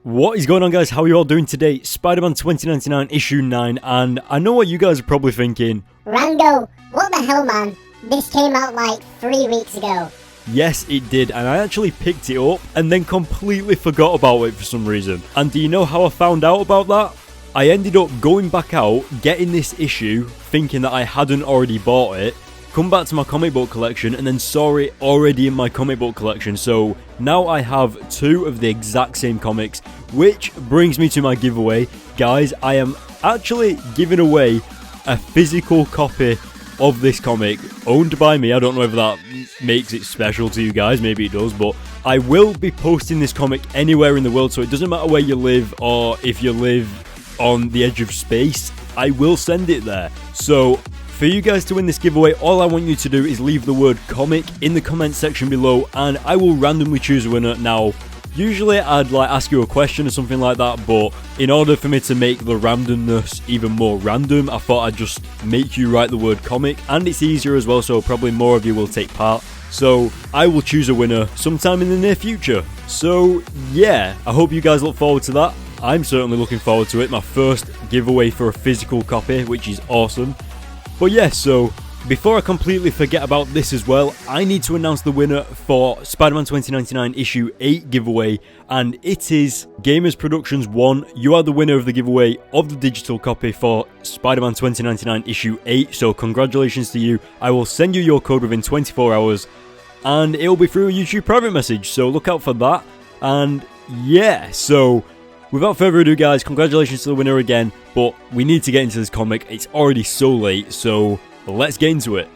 What is going on, guys? How are you all doing today? Spider-Man 2099 issue 9, and I know what you guys are probably thinking. Rando, what the hell, man? This came out like 3 weeks ago. Yes, it did, and I actually picked it up and then completely forgot about it for some reason. And do you know how I found out about that? I ended up going back out, getting this issue, thinking that I hadn't already bought it, come back to my comic book collection and then saw it already in my comic book collection. So now I have 2 of the exact same comics, which brings me to my giveaway. Guys, I am actually giving away a physical copy of this comic owned by me. I don't know if that makes it special to you guys, maybe it does, but I will be posting this comic anywhere in the world, so it doesn't matter where you live or if you live on the edge of space, I will send it there. So for you guys to win this giveaway, all I want you to do is leave the word comic in the comment section below and I will randomly choose a winner. Now, usually I'd ask you a question or something like that, but in order for me to make the randomness even more random, I thought I'd just make you write the word comic, and it's easier as well, so probably more of you will take part. So I will choose a winner sometime in the near future. So yeah, I hope you guys look forward to that. I'm certainly looking forward to it. My first giveaway for a physical copy, which is awesome. But yeah, so before I completely forget about this as well, I need to announce the winner for Spider-Man 2099 issue 8 giveaway, and it is Gamers Productions 1. You are the winner of the giveaway of the digital copy for Spider-Man 2099 issue 8, so congratulations to you. I will send you your code within 24 hours, and it will be through a YouTube private message, so look out for that. And yeah, so without further ado, guys, congratulations to the winner again, but we need to get into this comic. It's already so late, so let's get into it.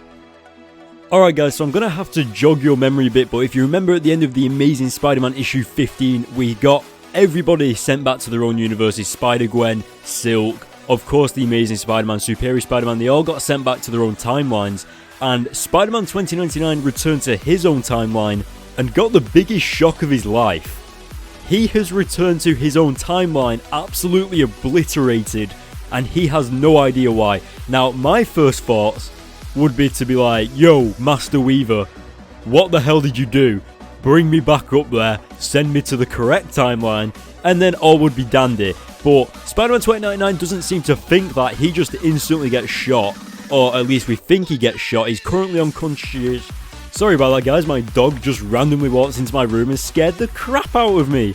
Alright guys, so I'm going to have to jog your memory a bit, but if you remember at the end of the Amazing Spider-Man issue 15, we got everybody sent back to their own universes. Spider-Gwen, Silk, of course the Amazing Spider-Man, Superior Spider-Man, they all got sent back to their own timelines, and Spider-Man 2099 returned to his own timeline and got the biggest shock of his life. He has returned to his own timeline absolutely obliterated, and he has no idea why. Now, my first thoughts would be to be like, yo, Master Weaver, what the hell did you do? Bring me back up there, send me to the correct timeline, and then all would be dandy. But Spider-Man 2099 doesn't seem to think that. He just instantly gets shot, or at least we think he gets shot. He's currently unconscious. Sorry about that, guys, my dog just randomly walked into my room and scared the crap out of me.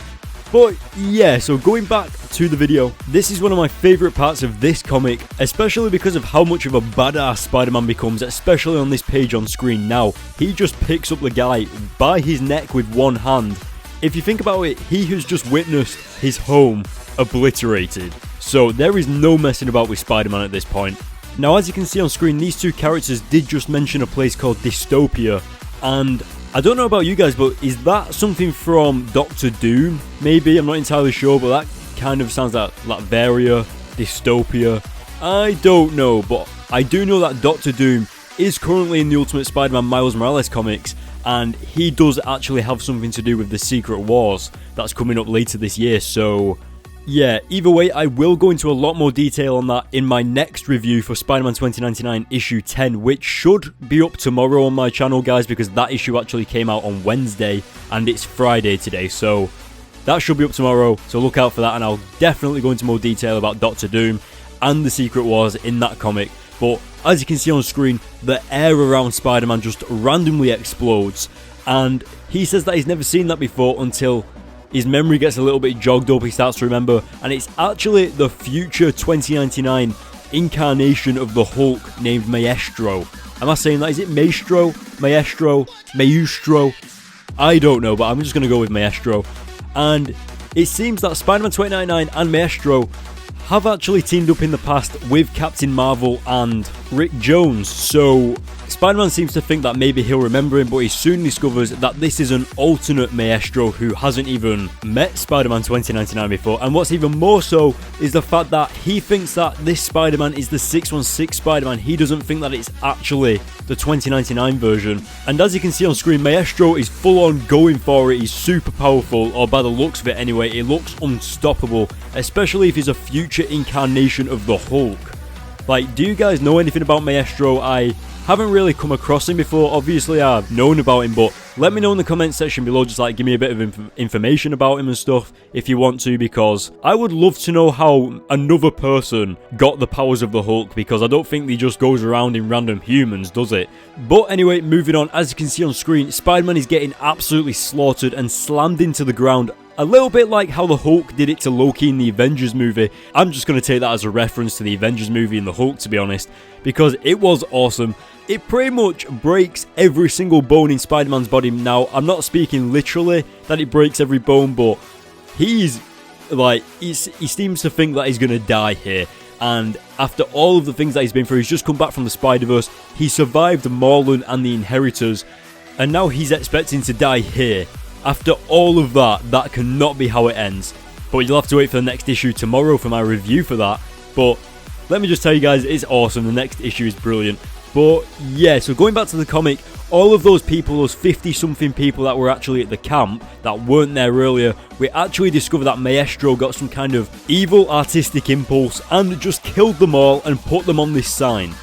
But yeah, so going back to the video, this is one of my favourite parts of this comic, especially because of how much of a badass Spider-Man becomes, especially on this page on screen now. He just picks up the guy by his neck with one hand. If you think about it, he has just witnessed his home obliterated. So there is no messing about with Spider-Man at this point. Now, as you can see on screen, these 2 characters did just mention a place called Dystopia, and I don't know about you guys, but is that something from Doctor Doom? Maybe, I'm not entirely sure, but that kind of sounds like Latveria, Dystopia. I don't know, but I do know that Doctor Doom is currently in the Ultimate Spider-Man Miles Morales comics, and he does actually have something to do with the Secret Wars that's coming up later this year, so yeah, either way, I will go into a lot more detail on that in my next review for Spider-Man 2099 issue 10, which should be up tomorrow on my channel, guys, because that issue actually came out on Wednesday, and it's Friday today, so that should be up tomorrow, so look out for that, and I'll definitely go into more detail about Doctor Doom and the Secret Wars in that comic. But as you can see on screen, the air around Spider-Man just randomly explodes, and he says that he's never seen that before until his memory gets a little bit jogged up, he starts to remember, and it's actually the future 2099 incarnation of the Hulk named Maestro. Am I saying that? Is it Maestro? Maestro? Maestro? I don't know, but I'm just going to go with Maestro. And it seems that Spider-Man 2099 and Maestro have actually teamed up in the past with Captain Marvel and Rick Jones, so Spider-Man seems to think that maybe he'll remember him, but he soon discovers that this is an alternate Maestro who hasn't even met Spider-Man 2099 before, and what's even more so is the fact that he thinks that this Spider-Man is the 616 Spider-Man. He doesn't think that it's actually the 2099 version, and as you can see on screen, Maestro is full on going for it. He's super powerful, or by the looks of it anyway, it looks unstoppable, especially if he's a future incarnation of the Hulk. Like, do you guys know anything about Maestro? I haven't really come across him before. Obviously, I've known about him, but let me know in the comment section below. Just like give me a bit of information about him and stuff if you want to, because I would love to know how another person got the powers of the Hulk, because I don't think he just goes around in random humans, does it? But anyway, moving on, as you can see on screen, Spider-Man is getting absolutely slaughtered and slammed into the ground. A little bit like how the Hulk did it to Loki in the Avengers movie. I'm just going to take that as a reference to the Avengers movie and the Hulk, to be honest, because it was awesome. It pretty much breaks every single bone in Spider-Man's body. Now, I'm not speaking literally that it breaks every bone, but he's like, he seems to think that he's going to die here. And after all of the things that he's been through, he's just come back from the Spider-Verse. He survived Marlon and the Inheritors, and now he's expecting to die here. After all of that, that cannot be how it ends. But you'll have to wait for the next issue tomorrow for my review for that. But let me just tell you guys, it's awesome. The next issue is brilliant. But yeah, so going back to the comic, all of those people, those 50-something people that were actually at the camp, that weren't there earlier, we actually discovered that Maestro got some kind of evil artistic impulse and just killed them all and put them on this sign.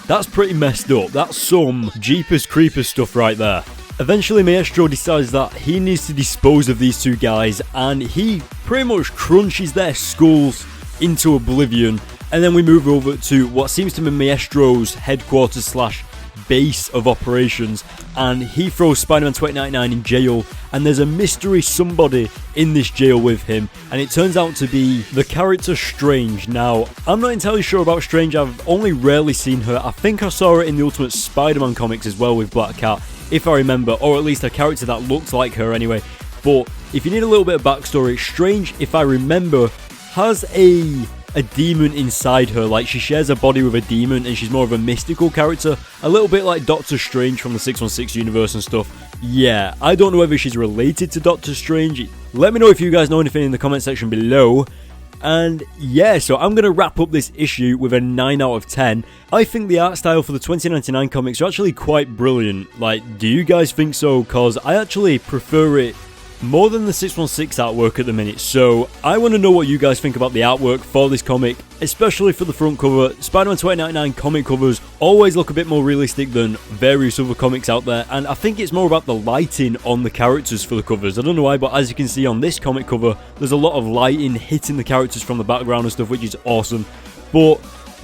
That's pretty messed up. That's some Jeepers Creepers stuff right there. Eventually, Maestro decides that he needs to dispose of these two guys, and he pretty much crunches their skulls into oblivion. And then we move over to what seems to be Maestro's headquarters slash base of operations, and he throws Spider-Man 2099 in jail, and there's a mystery somebody in this jail with him, and it turns out to be the character Strange. Now, I'm not entirely sure about Strange. I've only rarely seen her. I think I saw her in the Ultimate Spider-Man comics as well with Black Cat, if I remember, or at least a character that looked like her anyway. But if you need a little bit of backstory, Strange, if I remember, has a demon inside her. Like, she shares a body with a demon, and she's more of a mystical character, a little bit like Doctor Strange from the 616 universe and stuff. Yeah, I don't know whether she's related to Doctor Strange. Let me know if you guys know anything in the comment section below. And yeah, so I'm going to wrap up this issue with a 9 out of 10. I think the art style for the 2099 comics are actually quite brilliant. Like, do you guys think so? Because I actually prefer it more than the 616 artwork at the minute. So I want to know what you guys think about the artwork for this comic, especially for the front cover. Spider-Man 2099 comic covers always look a bit more realistic than various other comics out there, and I think it's more about the lighting on the characters for the covers. I don't know why, but as you can see on this comic cover, there's a lot of lighting hitting the characters from the background and stuff, which is awesome. But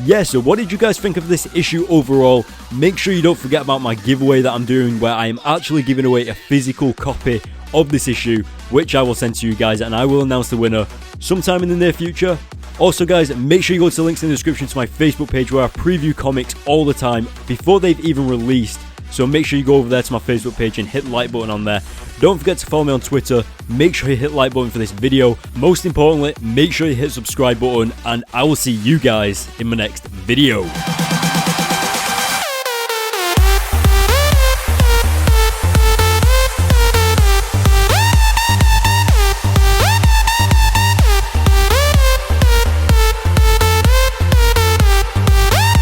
yeah, so what did you guys think of this issue overall? Make sure you don't forget about my giveaway that I'm doing, where I am actually giving away a physical copy of this issue, which I will send to you guys, and I will announce the winner sometime in the near future. Also guys, make sure you go to the links in the description to my Facebook page, where I preview comics all the time before they've even released. So make sure you go over there to my Facebook page and hit the like button on there. Don't forget to follow me on Twitter. Make sure you hit the like button for this video. Most importantly, make sure you hit the subscribe button, and I will see you guys in my next video.